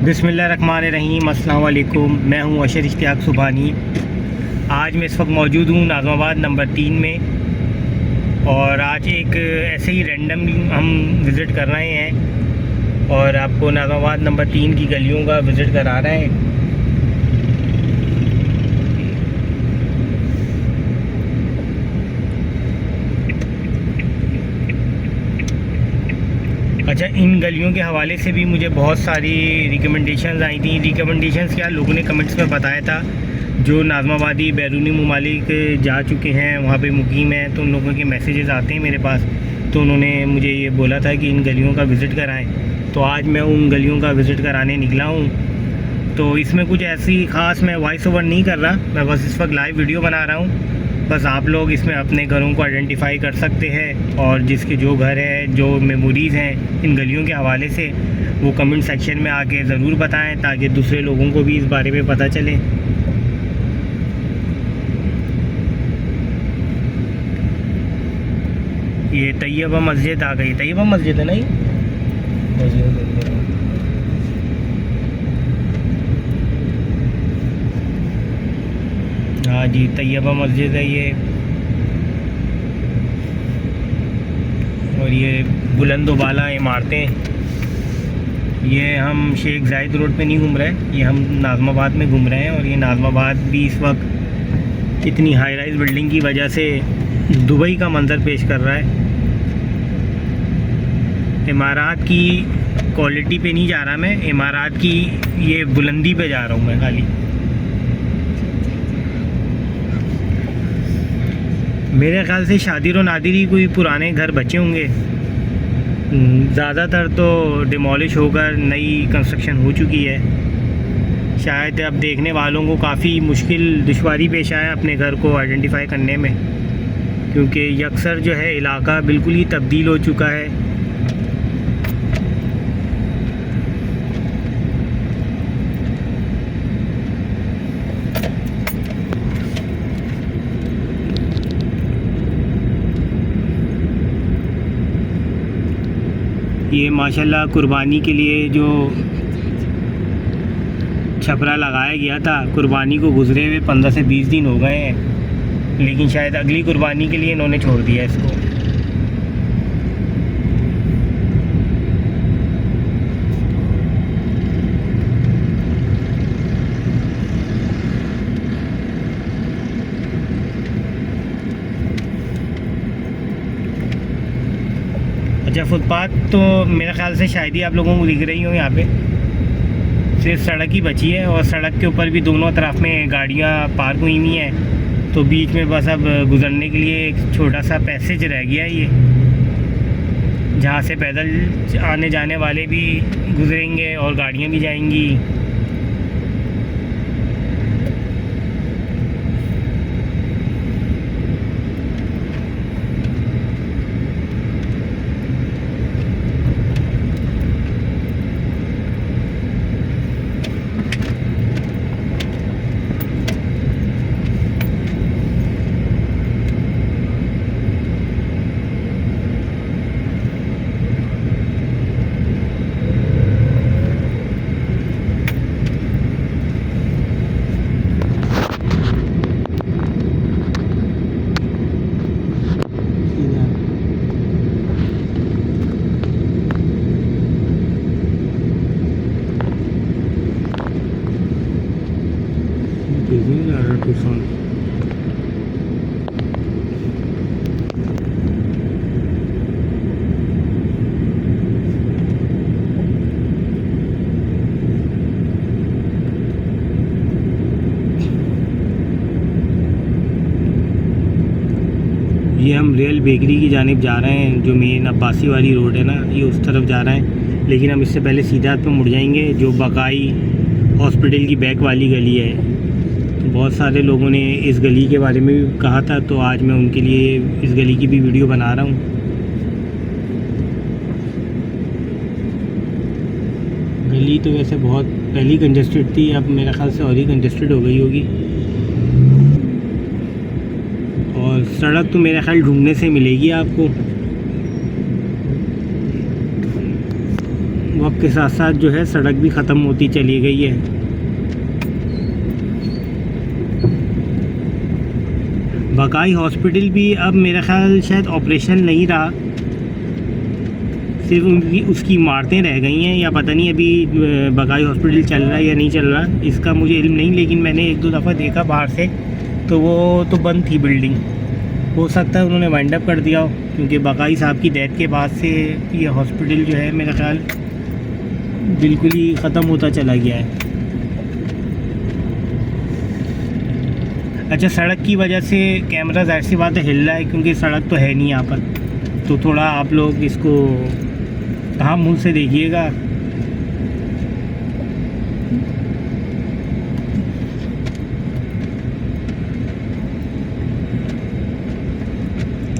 बिस्मिल्लाहिर्रहमानिर्रहीम, अस्सलाम वालेकुम। मैं हूं अशर इश्तियाक सुबहानी। आज मैं इस वक्त मौजूद हूं नाज़माबाद नंबर 3 में, और आज एक ऐसे ही रैंडम हम विज़िट कर रहे हैं और आपको नाज़माबाद नंबर 3 की गलियों का विज़िट करा रहे हैं। अच्छा, इन गलियों के हवाले से भी मुझे बहुत सारी रिकमेंडेशंस आई थी। रिकमेंडेशंस क्या, लोगों ने कमेंट्स में बताया था जो नाज़माबादी बैरूनी ममालिक जा चुके हैं, वहाँ पे मुकीम हैं, तो उन लोगों के मैसेजेस आते हैं मेरे पास। तो उन्होंने मुझे ये बोला था कि इन गलियों का विज़िट कराएं, तो आज मैं उन गलियों का विज़िट कराने निकला हूँ। तो इसमें कुछ ऐसी ख़ास मैं वॉइस ओवर नहीं कर रहा, मैं बस इस वक्त लाइव वीडियो बना रहा हूँ। बस आप लोग इसमें अपने घरों को आइडेंटिफाई कर सकते हैं, और जिसके जो घर है, जो मेमोरीज़ हैं इन गलियों के हवाले से, वो कमेंट सेक्शन में आके ज़रूर बताएं, ताकि दूसरे लोगों को भी इस बारे में पता चले। ये तैयबा मस्जिद आ गई। तैयबा मस्जिद है ना ये? हाँ जी, तैयबा मस्जिद है ये। और ये बुलंदोबाला इमारतें। ये हम शेख जायद रोड पे नहीं घूम रहे, ये हम नाज़माबाद में घूम रहे हैं। और ये नाज़माबाद भी इस वक्त इतनी हाई राइज बिल्डिंग की वजह से दुबई का मंजर पेश कर रहा है। इमारत की क्वालिटी पे नहीं जा रहा मैं, इमारत की ये बुलंदी पे जा रहा हूँ मैं खाली। मेरे ख़्याल से शादिर और नादिर ही कोई पुराने घर बचे होंगे, ज़्यादातर तो डिमोलिश होकर नई कंस्ट्रक्शन हो चुकी है। शायद अब देखने वालों को काफ़ी मुश्किल दुश्वारी पेश आया अपने घर को आइडेंटिफाई करने में, क्योंकि यकसर जो है इलाका बिल्कुल ही तब्दील हो चुका है। ये माशाल्लाह कुर्बानी के लिए जो छपरा लगाया गया था, कुर्बानी को गुजरे हुए 15 से 20 दिन हो गए हैं, लेकिन शायद अगली कुर्बानी के लिए इन्होंने छोड़ दिया इसको। अच्छा, फुटपाथ तो मेरे ख़्याल से शायद ही आप लोगों को दिख रही हो, यहाँ पे सिर्फ सड़क ही बची है, और सड़क के ऊपर भी दोनों तरफ में गाड़ियाँ पार्क हुई हुई हैं। तो बीच में बस अब गुज़रने के लिए एक छोटा सा पैसेज रह गया है, ये जहाँ से पैदल आने जाने वाले भी गुजरेंगे और गाड़ियाँ भी जाएंगी। तूफान ये हम रियल बेकरी की जानिब जा रहे हैं, जो मेन अब्बासी वाली रोड है ना, ये उस तरफ जा रहे हैं। लेकिन हम इससे पहले सीधा पे मुड़ जाएंगे, जो बकाई हॉस्पिटल की बैक वाली गली है। तो बहुत सारे लोगों ने इस गली के बारे में भी कहा था, तो आज मैं उनके लिए इस गली की भी वीडियो बना रहा हूँ। गली तो वैसे बहुत पहले कंजस्टेड थी, अब मेरे ख्याल से और ही कंजस्टेड हो गई होगी। और सड़क तो मेरे ख्याल ढूंढने से मिलेगी आपको। वक्त के साथ साथ जो है सड़क भी ख़त्म होती चली गई है। बकाई हॉस्पिटल भी अब मेरा ख्याल शायद ऑपरेशन नहीं रहा, सिर्फ उसकी इमारतें रह गई हैं, या पता नहीं अभी बकाई हॉस्पिटल चल रहा है या नहीं चल रहा, इसका मुझे इल्म नहीं। लेकिन मैंने एक दो दफ़ा देखा बाहर से, तो वो तो बंद थी बिल्डिंग। हो सकता है उन्होंने वाइंड अप कर दिया हो, क्योंकि बकाई साहब की डेथ के बाद से ये हॉस्पिटल जो है मेरा ख्याल बिल्कुल ही ख़त्म होता चला गया है। अच्छा, सड़क की वजह से कैमरा ज़ाहिर सी बात है हिल रहा है, क्योंकि सड़क तो है नहीं यहाँ पर, तो थोड़ा आप लोग इसको तहम्मुल से देखिएगा।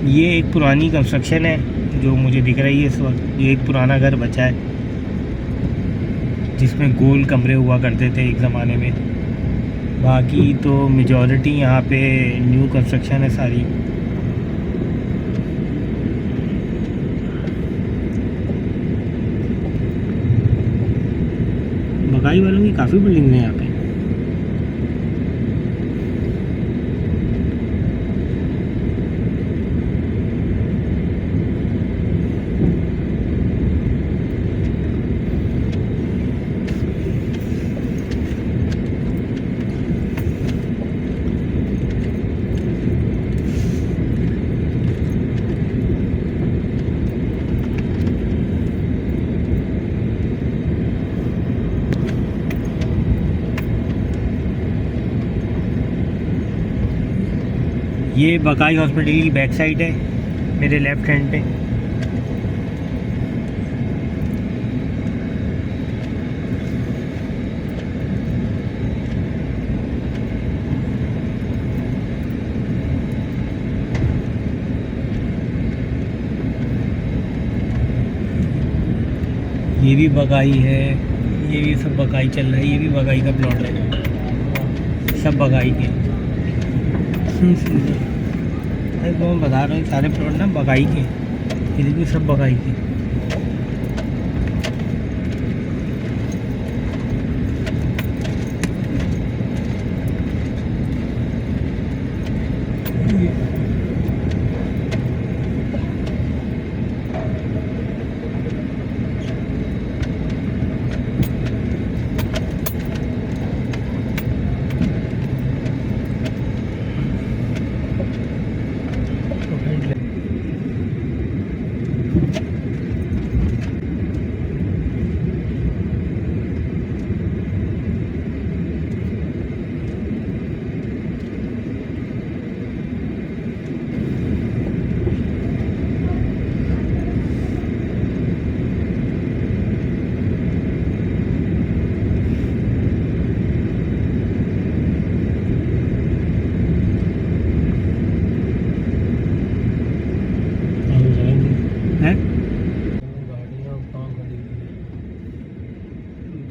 ये एक पुरानी कंस्ट्रक्शन है जो मुझे दिख रही है इस वक्त। ये एक पुराना घर बचा है जिसमें गोल कमरे हुआ करते थे एक ज़माने में। बाकी तो मेजॉरिटी यहाँ पे न्यू कंस्ट्रक्शन है सारी। बकाई वालों की काफ़ी बिल्डिंग है यहाँ पे। ये बकाई हॉस्पिटल की बैक साइड है मेरे लेफ़्ट हैंड पे। ये भी बकाई है, ये भी सब बकाई चल रहा है। ये भी बकाई का प्लॉट है, सब बकाई के। तो मैं बता रहा हूँ सारे प्लॉट ना बकाई के, इधर भी सब बकाई के।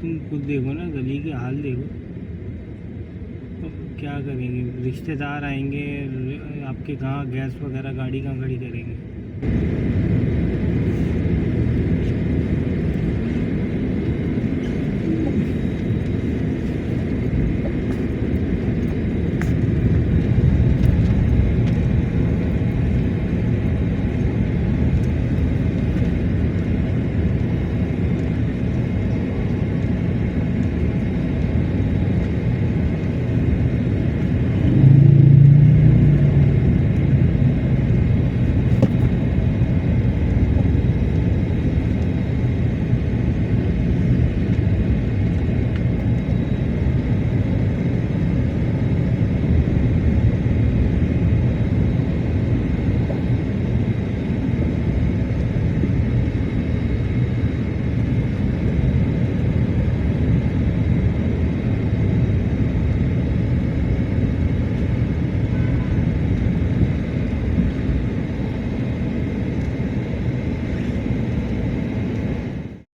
तुम खुद देखो ना, गली के हाल देखो। तो क्या करेंगे, रिश्तेदार आएंगे आपके, कहाँ गैस वगैरह गाड़ी कहाँ खड़ी करेंगे।